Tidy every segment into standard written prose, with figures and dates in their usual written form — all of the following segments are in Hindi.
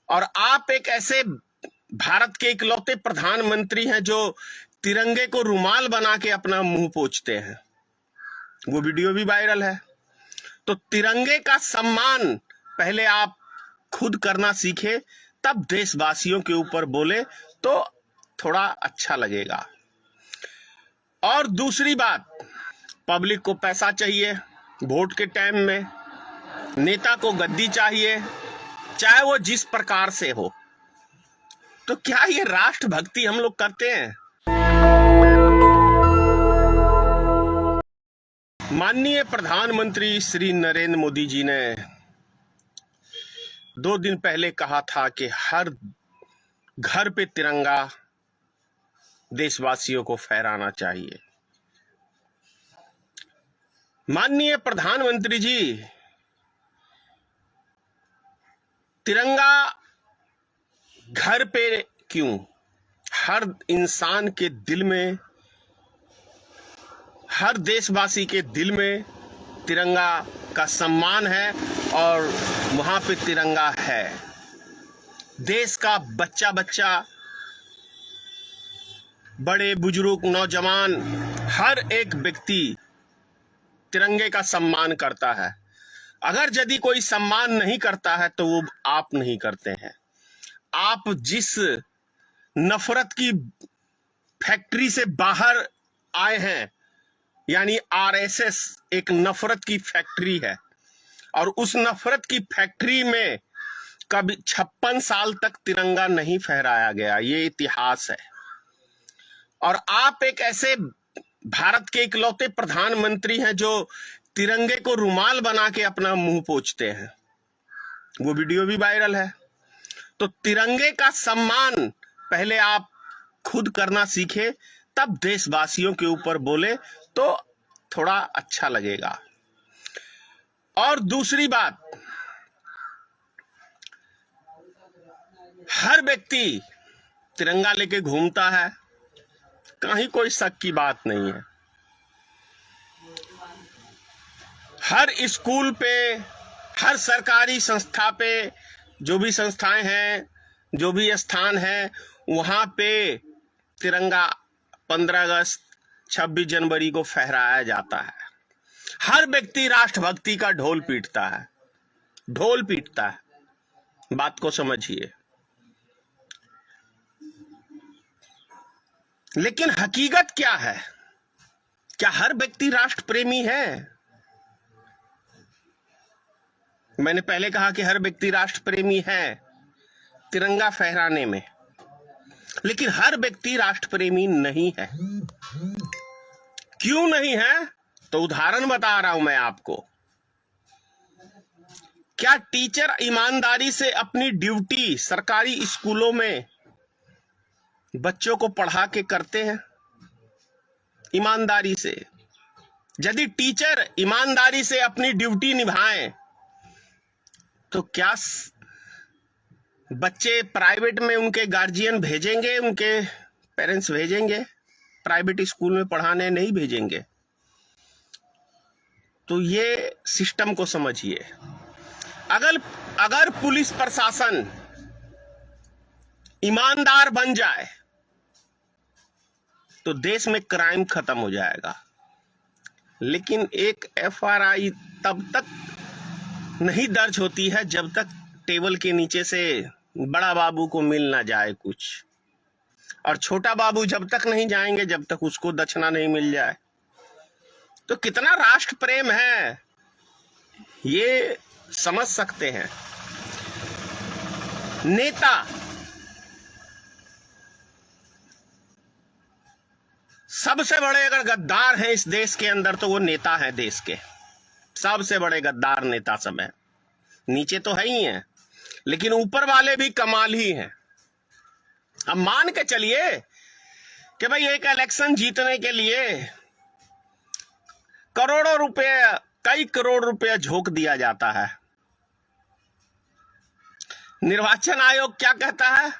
और आप एक ऐसे भारत के इकलौते प्रधानमंत्री हैं जो तिरंगे को रुमाल बना के अपना मुंह पोंछते हैं। वो वीडियो भी वायरल है। तो तिरंगे का सम्मान पहले आप खुद करना सीखे, तब देशवासियों के ऊपर बोले तो थोड़ा अच्छा लगेगा। और दूसरी बात, पब्लिक को पैसा चाहिए वोट के टाइम में, नेता को गद्दी चाहिए, चाहे वो जिस प्रकार से हो। तो क्या ये राष्ट्रभक्ति हम लोग करते हैं? माननीय प्रधानमंत्री श्री नरेंद्र मोदी जी ने 2 दिन पहले कहा था कि हर घर पे तिरंगा देशवासियों को फहराना चाहिए। माननीय प्रधानमंत्री जी, तिरंगा घर पे क्यों? हर इंसान के दिल में, हर देशवासी के दिल में तिरंगा का सम्मान है और वहां पे तिरंगा है। देश का बच्चा बच्चा, बड़े बुजुर्ग, नौजवान, हर एक व्यक्ति तिरंगे का सम्मान करता है। अगर यदि कोई सम्मान नहीं करता है तो वो आप नहीं करते हैं। आप जिस नफरत की फैक्ट्री से बाहर आए हैं, यानी आरएसएस एक नफरत की फैक्ट्री है, और उस नफरत की फैक्ट्री में कभी 56 साल तक तिरंगा नहीं फहराया गया, ये इतिहास है। और आप एक ऐसे भारत के इकलौते प्रधानमंत्री हैं जो तिरंगे को रुमाल बना के अपना मुंह पोंछते हैं। वो वीडियो भी वायरल है। तो तिरंगे का सम्मान पहले आप खुद करना सीखे, तब देशवासियों के ऊपर बोले तो थोड़ा अच्छा लगेगा। और दूसरी बात, हर व्यक्ति तिरंगा लेके घूमता है, कहीं कोई शक की बात नहीं है। हर स्कूल पे, हर सरकारी संस्था पे, जो भी संस्थाएं हैं, जो भी स्थान है, वहां पे तिरंगा 15 अगस्त, 26 जनवरी को फहराया जाता है। हर व्यक्ति राष्ट्रभक्ति का ढोल पीटता है, ढोल पीटता है। बात को समझिए। लेकिन हकीकत क्या है? क्या हर व्यक्ति राष्ट्र प्रेमी है? मैंने पहले कहा कि हर व्यक्ति राष्ट्र प्रेमी है तिरंगा फहराने में, लेकिन हर व्यक्ति राष्ट्र प्रेमी नहीं है। क्यों नहीं है? तो उदाहरण बता रहा हूं मैं आपको। क्या टीचर ईमानदारी से अपनी ड्यूटी सरकारी स्कूलों में बच्चों को पढ़ा के करते हैं? ईमानदारी से। यदि टीचर ईमानदारी से अपनी ड्यूटी निभाएं तो क्या बच्चे प्राइवेट में उनके गार्जियन भेजेंगे, उनके पेरेंट्स भेजेंगे प्राइवेट स्कूल में पढ़ाने? नहीं भेजेंगे। तो ये सिस्टम को समझिए। अगर पुलिस प्रशासन ईमानदार बन जाए तो देश में क्राइम खत्म हो जाएगा। लेकिन एक एफआरआई तब तक नहीं दर्ज होती है जब तक टेबल के नीचे से बड़ा बाबू को मिल ना जाए कुछ, और छोटा बाबू जब तक नहीं जाएंगे जब तक उसको दक्षिणा नहीं मिल जाए। तो कितना राष्ट्र प्रेम है ये समझ सकते हैं। नेता सबसे बड़े अगर गद्दार हैं इस देश के अंदर तो वो नेता हैं। देश के सबसे बड़े गद्दार नेता सब हैं। नीचे तो है ही हैं, लेकिन ऊपर वाले भी कमाल ही हैं। अब मान के चलिए कि भाई एक इलेक्शन जीतने के लिए करोड़ों रुपए, कई करोड़ रुपए झोंक दिया जाता है। निर्वाचन आयोग क्या कहता है?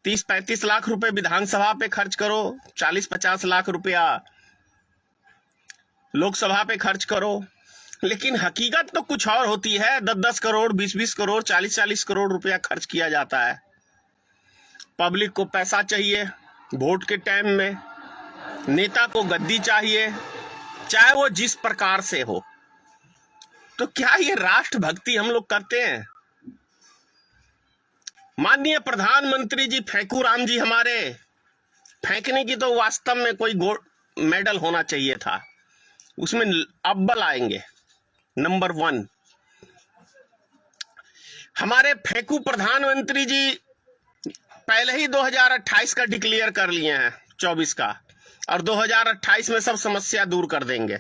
30-35 लाख रुपए विधानसभा पे खर्च करो, 40-50 लाख रुपया लोकसभा पे खर्च करो, लेकिन हकीकत तो कुछ और होती है। 10-10 करोड़, 20-20 करोड़, 40-40 करोड़ रुपया खर्च किया जाता है। पब्लिक को पैसा चाहिए वोट के टाइम में, नेता को गद्दी चाहिए, चाहे वो जिस प्रकार से हो। तो क्या ये राष्ट्रभक्ति हम लोग करते हैं? माननीय प्रधानमंत्री जी फेंकू राम जी हमारे, फेंकने की तो वास्तव में कोई गोल्ड मेडल होना चाहिए था, उसमें अव्वल आएंगे, नंबर 1। हमारे फेंकू प्रधानमंत्री जी पहले ही 2028 का डिक्लेयर कर लिए हैं, 24 का, और 2028 में सब समस्या दूर कर देंगे।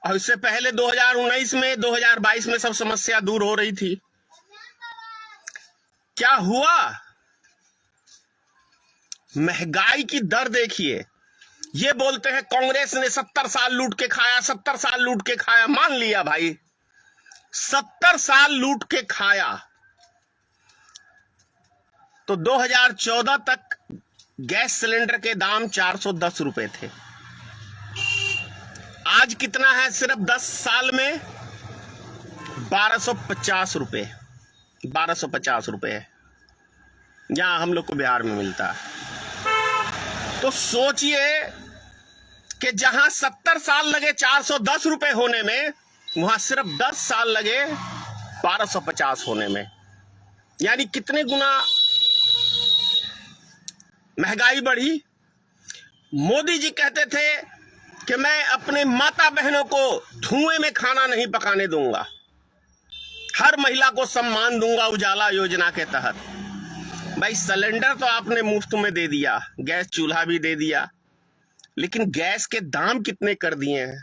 और इससे पहले 2019 में, 2022 में सब समस्या दूर हो रही थी। क्या हुआ? महंगाई की दर देखिए। ये बोलते हैं कांग्रेस ने 70 साल लूट के खाया, 70 साल लूट के खाया। मान लिया भाई, 70 साल लूट के खाया, तो 2014 तक गैस सिलेंडर के दाम 410 रुपए थे। आज कितना है? सिर्फ 10 साल में 1250 रुपए, 1250 रुपए यहां हम लोग को बिहार में मिलता है। तो सोचिए कि जहां 70 साल लगे 410 रुपए होने में, वहां सिर्फ 10 साल लगे 1250 होने में। यानी कितने गुना महंगाई बढ़ी। मोदी जी कहते थे कि मैं अपने माता बहनों को धुएं में खाना नहीं पकाने दूंगा, हर महिला को सम्मान दूंगा उजाला योजना के तहत। भाई सिलेंडर तो आपने मुफ्त में दे दिया, गैस चूल्हा भी दे दिया, लेकिन गैस के दाम कितने कर दिए हैं।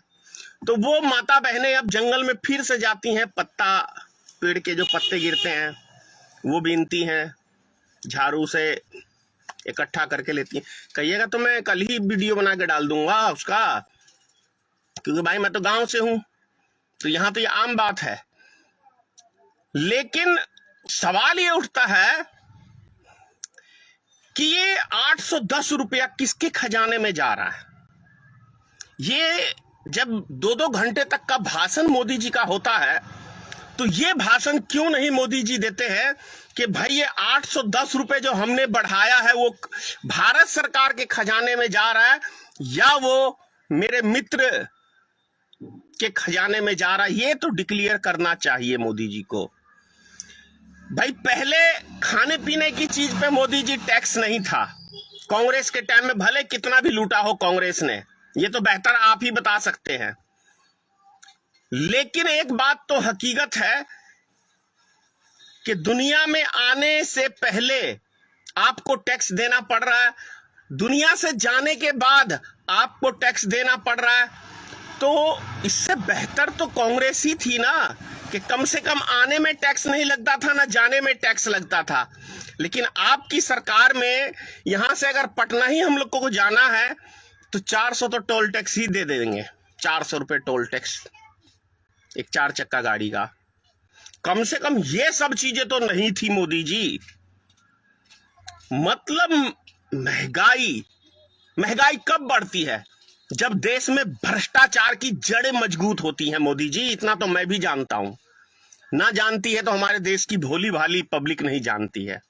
तो वो माता बहनें अब जंगल में फिर से जाती हैं, पत्ता, पेड़ के जो पत्ते गिरते हैं वो बीनती हैं, झाड़ू से इकट्ठा करके लेती हैं। कहिएगा तो मैं कल ही वीडियो बना के डाल दूंगा उसका, क्योंकि भाई मैं तो गांव से हूं, तो यहां तो ये आम बात है। लेकिन सवाल ये उठता है कि ये 810 रुपया किसके खजाने में जा रहा है? ये जब 2-2 घंटे तक का भाषण मोदी जी का होता है, तो ये भाषण क्यों नहीं मोदी जी देते हैं कि भाई ये 810 रुपए जो हमने बढ़ाया है वो भारत सरकार के खजाने में जा रहा है या वो मेरे मित्र के खजाने में जा रहा है? ये तो डिक्लेयर करना चाहिए मोदी जी को। भाई पहले खाने पीने की चीज पे मोदी जी टैक्स नहीं था। कांग्रेस के टाइम में भले कितना भी लूटा हो कांग्रेस ने, ये तो बेहतर आप ही बता सकते हैं। लेकिन एक बात तो हकीकत है कि दुनिया में आने से पहले आपको टैक्स देना पड़ रहा है, दुनिया से जाने के बाद आपको टैक्स देना पड़ रहा है। तो इससे बेहतर तो कांग्रेस ही थी ना, कि कम से कम आने में टैक्स नहीं लगता था, ना जाने में टैक्स लगता था। लेकिन आपकी सरकार में यहां से अगर पटना ही हम लोग को जाना है तो 400 तो टोल टैक्स ही दे देंगे, 400 रुपए टोल टैक्स एक 4 चक्का गाड़ी का। कम से कम ये सब चीजें तो नहीं थी मोदी जी। मतलब महंगाई कब बढ़ती है? जब देश में भ्रष्टाचार की जड़ें मजबूत होती हैं मोदी जी, इतना तो मैं भी जानता हूं। ना जानती है तो हमारे देश की भोली भाली पब्लिक नहीं जानती है।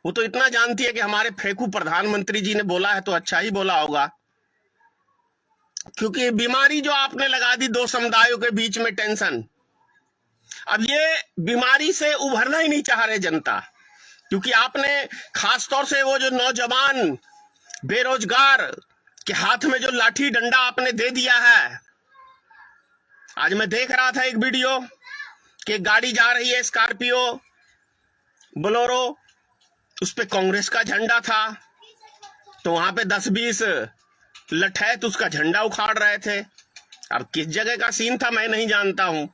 वो तो इतना जानती है कि हमारे फेंकू प्रधानमंत्री जी ने बोला है तो अच्छा ही बोला होगा, क्योंकि बीमारी जो आपने लगा दी 2 समुदायों के बीच में टेंशन, अब ये बीमारी से उभरना ही नहीं चाह रहे जनता। क्योंकि आपने खासतौर से वो जो नौजवान बेरोजगार के हाथ में जो लाठी डंडा आपने दे दिया है। आज मैं देख रहा था एक वीडियो कि गाड़ी जा रही है स्कॉर्पियो बोलेरो, उस पे कांग्रेस का झंडा था, तो वहां पे 10-20 लठैत उसका झंडा उखाड़ रहे थे। अब किस जगह का सीन था मैं नहीं जानता हूं,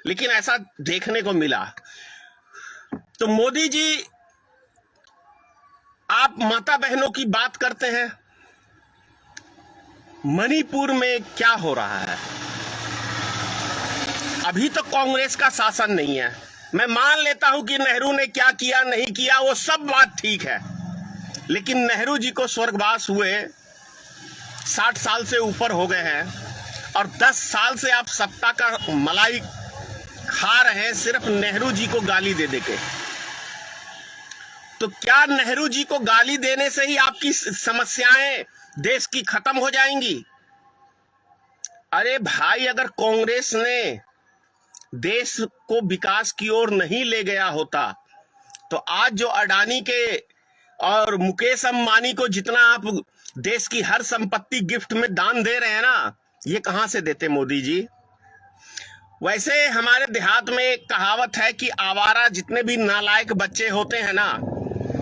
लेकिन ऐसा देखने को मिला। तो मोदी जी, आप माता बहनों की बात करते हैं, मणिपुर में क्या हो रहा है? अभी तो कांग्रेस का शासन नहीं है। मैं मान लेता हूं कि नेहरू ने क्या किया नहीं किया वो सब बात ठीक है, लेकिन नेहरू जी को स्वर्गवास हुए 60 साल से ऊपर हो गए हैं और 10 साल से आप सत्ता का मलाई खा रहे हैं सिर्फ नेहरू जी को गाली दे दे के। तो क्या नेहरू जी को गाली देने से ही आपकी समस्याएं देश की खत्म हो जाएंगी? अरे भाई, अगर कांग्रेस ने देश को विकास की ओर नहीं ले गया होता तो आज जो अडानी के और मुकेश अंबानी को जितना आप देश की हर संपत्ति गिफ्ट में दान दे रहे हैं ना, ये कहां से देते मोदी जी? वैसे हमारे देहात में एक कहावत है कि आवारा जितने भी नालायक बच्चे होते हैं ना,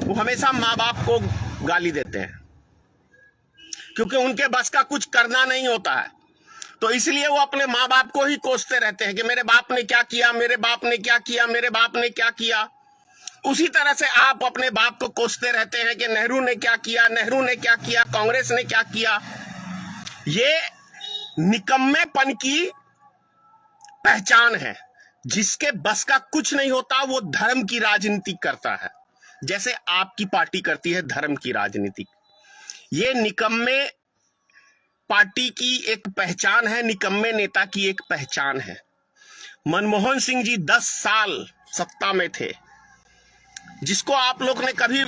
वो हमेशा माँ बाप को गाली देते हैं, क्योंकि उनके बस का कुछ करना नहीं होता है। तो इसलिए वो अपने माँ बाप को ही कोसते रहते हैं कि मेरे बाप ने क्या किया, मेरे बाप ने क्या किया, मेरे बाप ने क्या किया। उसी तरह से आप अपने बाप को कोसते रहते हैं कि नेहरू ने क्या किया, नेहरू ने क्या किया, कांग्रेस ने क्या किया। ये निकम्मेपन की पहचान है। जिसके बस का कुछ नहीं होता वो धर्म की राजनीति करता है, जैसे आपकी पार्टी करती है धर्म की राजनीति। ये निकम्मे पार्टी की एक पहचान है, निकम्मे नेता की एक पहचान है। मनमोहन सिंह जी 10 साल सत्ता में थे, जिसको आप लोग ने कभी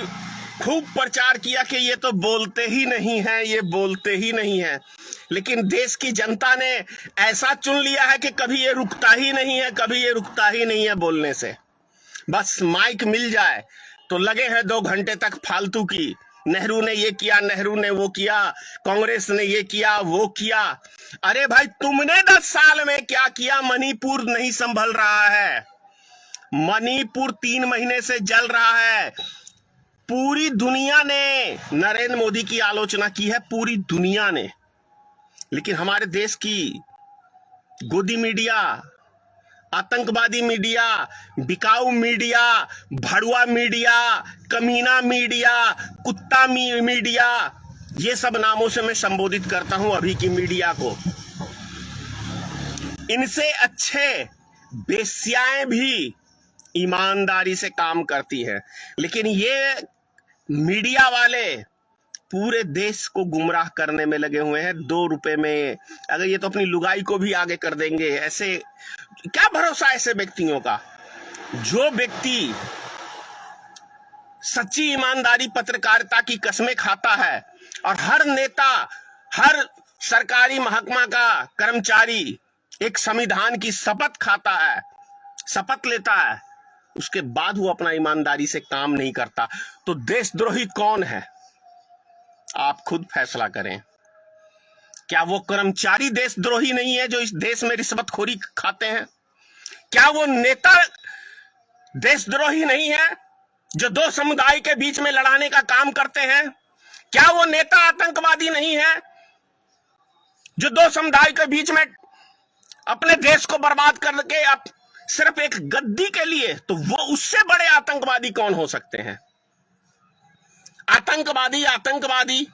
खूब प्रचार किया कि ये तो बोलते ही नहीं है, ये बोलते ही नहीं है। लेकिन देश की जनता ने ऐसा चुन लिया है कि कभी ये रुकता ही नहीं है, कभी ये रुकता ही नहीं है बोलने से। बस माइक मिल जाए तो लगे हैं 2 घंटे तक फालतू की, नेहरू ने ये किया, नेहरू ने वो किया, कांग्रेस ने ये किया, वो किया। अरे भाई, तुमने 10 साल में क्या किया? मणिपुर नहीं संभल रहा है, मणिपुर 3 महीने से जल रहा है। पूरी दुनिया ने नरेंद्र मोदी की आलोचना की है, पूरी दुनिया ने। लेकिन हमारे देश की गोदी मीडिया, आतंकवादी मीडिया, बिकाऊ मीडिया, भड़ुआ मीडिया, कमीना मीडिया, कुत्ता मीडिया, ये सब नामों से मैं संबोधित करता हूं अभी की मीडिया को। इनसे अच्छे बेश्याएं भी ईमानदारी से काम करती है, लेकिन ये मीडिया वाले पूरे देश को गुमराह करने में लगे हुए हैं। 2 रुपए में अगर ये तो अपनी लुगाई को भी आगे कर देंगे। ऐसे क्या भरोसा ऐसे व्यक्तियों का? जो व्यक्ति सच्ची ईमानदारी पत्रकारिता की कसमें खाता है और हर नेता, हर सरकारी महकमा का कर्मचारी एक संविधान की शपथ खाता है, शपथ लेता है, उसके बाद वो अपना ईमानदारी से काम नहीं करता, तो देशद्रोही कौन है? आप खुद फैसला करें। क्या वो कर्मचारी देशद्रोही नहीं है जो इस देश में रिश्वतखोरी खाते हैं? क्या वो नेता देशद्रोही नहीं है जो 2 समुदाय के बीच में लड़ाने का काम करते हैं? क्या वो नेता आतंकवादी नहीं है जो 2 समुदाय के बीच में अपने देश को बर्बाद करके सिर्फ एक गद्दी के लिए? तो वो उससे बड़े आतंकवादी कौन हो सकते हैं? आतंकवादी,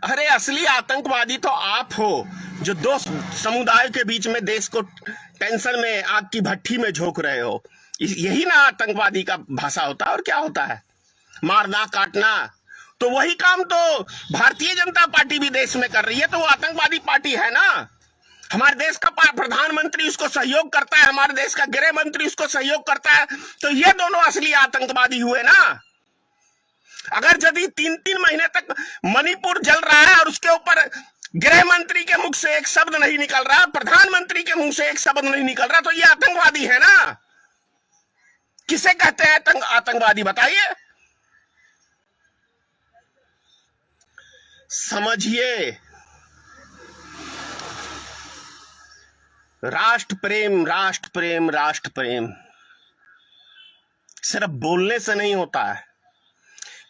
अरे असली आतंकवादी तो आप हो, जो 2 समुदाय के बीच में देश को टेंशन में, आग की भट्टी में झोंक रहे हो। यही ना आतंकवादी का भाषा होता है। और क्या होता है? मारना, काटना। तो वही काम तो भारतीय जनता पार्टी भी देश में कर रही है, तो वो आतंकवादी पार्टी है ना। हमारे देश का प्रधानमंत्री उसको सहयोग करता है, हमारे देश का गृह मंत्री उसको सहयोग करता है, तो ये दोनों असली आतंकवादी हुए ना। अगर यदि 3-3 महीने तक मणिपुर जल रहा है और उसके ऊपर गृह मंत्री के मुख से एक शब्द नहीं निकल रहा, प्रधानमंत्री के मुंह से एक शब्द नहीं निकल रहा, तो ये आतंकवादी है ना। किसे कहते हैं आतंकवादी? बताइए। समझिए, राष्ट्र प्रेम, राष्ट्र प्रेम, राष्ट्र प्रेम सिर्फ बोलने से नहीं होता है।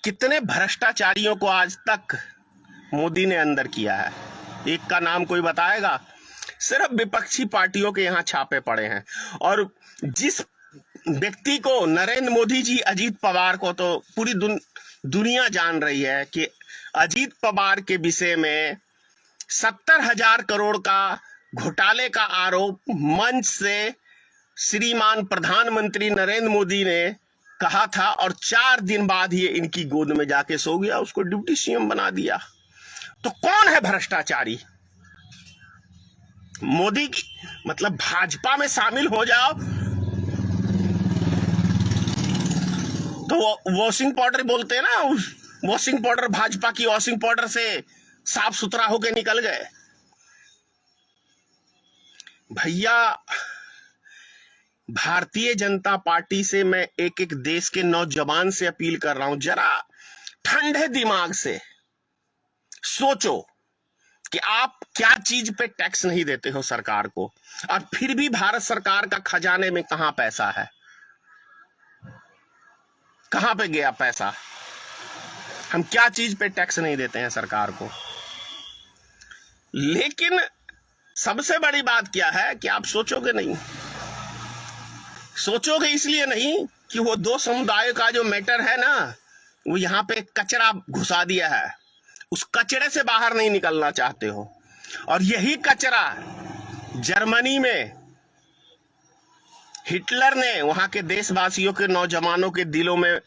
कितने भ्रष्टाचारियों को आज तक मोदी ने अंदर किया है? एक का नाम कोई बताएगा? सिर्फ विपक्षी पार्टियों के यहां छापे पड़े हैं। और जिस व्यक्ति को, नरेंद्र मोदी जी, अजीत पवार को तो पूरी दुनिया जान रही है कि अजीत पवार के विषय में 70,000 करोड़ का घोटाले का आरोप मंच से श्रीमान प्रधानमंत्री नरेंद्र मोदी ने कहा था, और 4 दिन बाद ये इनकी गोद में जाके सो गया, उसको डिप्टी सीएम बना दिया। तो कौन है भ्रष्टाचारी? मोदी की मतलब भाजपा में शामिल हो जाओ तो वॉशिंग पाउडर बोलते हैं ना, वॉशिंग पाउडर, भाजपा की वॉशिंग पाउडर से साफ सुथरा होके निकल गए। भैया, भारतीय जनता पार्टी से मैं एक एक देश के नौजवान से अपील कर रहा हूं, जरा ठंडे दिमाग से सोचो कि आप क्या चीज पे टैक्स नहीं देते हो सरकार को, और फिर भी भारत सरकार का खजाने में कहां पैसा है, कहां पे गया पैसा। हम क्या चीज पे टैक्स नहीं देते हैं सरकार को। लेकिन सबसे बड़ी बात क्या है कि आप सोचोगे नहीं, सोचोगे इसलिए नहीं कि वो दो समुदायों का जो मैटर है ना, वो यहां पे कचरा घुसा दिया है, उस कचरे से बाहर नहीं निकलना चाहते हो। और यही कचरा जर्मनी में हिटलर ने वहां के देशवासियों के, नौजवानों के दिलों में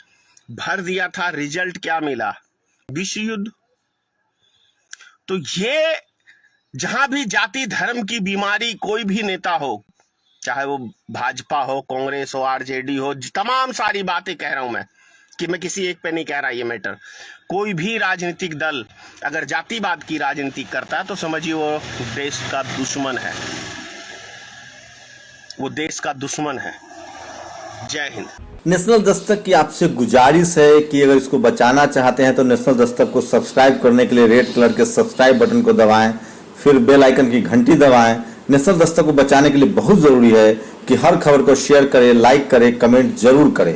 भर दिया था। रिजल्ट क्या मिला? विश्व युद्ध। तो ये जहां भी जाति धर्म की बीमारी कोई भी नेता हो, चाहे वो भाजपा हो, कांग्रेस हो, आरजेडी हो, तमाम सारी बातें कह रहा हूं मैं, कि मैं किसी एक पे नहीं कह रहा ये मैटर। कोई भी राजनीतिक दल अगर जातिवाद की राजनीति करता है तो समझिए वो देश का दुश्मन है, वो देश का दुश्मन है। जय हिंद। नेशनल दस्तक की आपसे गुजारिश है कि अगर इसको बचाना चाहते हैं तो नेशनल दस्तक को सब्सक्राइब करने के लिए रेड कलर के सब्सक्राइब बटन को दबाएं, फिर बेल आइकन की घंटी दबाएं। नेशनल दस्तक को बचाने के लिए बहुत जरूरी है कि हर खबर को शेयर करें, लाइक करें, कमेंट जरूर करें।